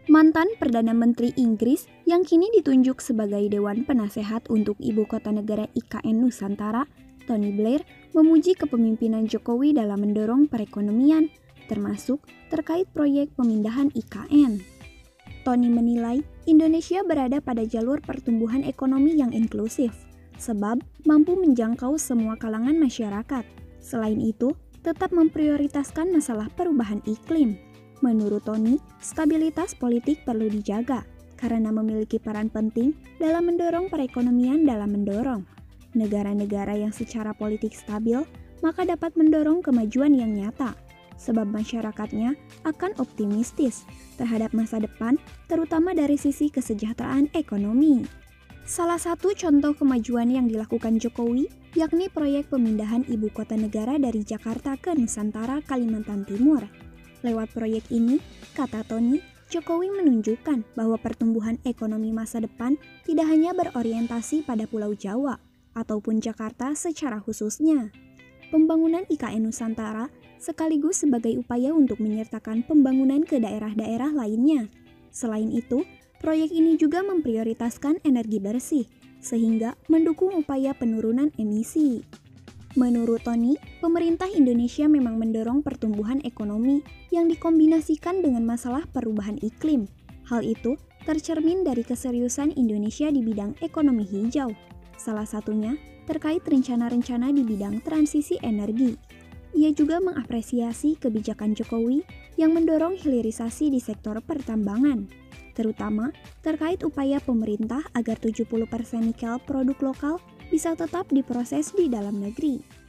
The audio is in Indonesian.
Mantan Perdana Menteri Inggris yang kini ditunjuk sebagai Dewan Penasehat untuk Ibu Kota Negara IKN Nusantara, Tony Blair, memuji kepemimpinan Jokowi dalam mendorong perekonomian, termasuk terkait proyek pemindahan IKN. Tony menilai Indonesia berada pada jalur pertumbuhan ekonomi yang inklusif, sebab mampu menjangkau semua kalangan masyarakat. Selain itu, tetap memprioritaskan masalah perubahan iklim. Menurut Tony, stabilitas politik perlu dijaga karena memiliki peran penting dalam mendorong perekonomian dalam mendorong negara-negara yang secara politik stabil, maka dapat mendorong kemajuan yang nyata, sebab masyarakatnya akan optimistis terhadap masa depan, terutama dari sisi kesejahteraan ekonomi. Salah satu contoh kemajuan yang dilakukan Jokowi yakni proyek pemindahan ibu kota negara dari Jakarta ke Nusantara, Kalimantan Timur. Lewat proyek ini, kata Tony, Jokowi menunjukkan bahwa pertumbuhan ekonomi masa depan tidak hanya berorientasi pada Pulau Jawa ataupun Jakarta secara khususnya. Pembangunan IKN Nusantara sekaligus sebagai upaya untuk menyertakan pembangunan ke daerah-daerah lainnya. Selain itu, proyek ini juga memprioritaskan energi bersih, sehingga mendukung upaya penurunan emisi. Menurut Tony, pemerintah Indonesia memang mendorong pertumbuhan ekonomi yang dikombinasikan dengan masalah perubahan iklim. Hal itu tercermin dari keseriusan Indonesia di bidang ekonomi hijau. Salah satunya terkait rencana-rencana di bidang transisi energi. Ia juga mengapresiasi kebijakan Jokowi yang mendorong hilirisasi di sektor pertambangan, terutama terkait upaya pemerintah agar 70% nikel produk lokal bisa tetap diproses di dalam negeri.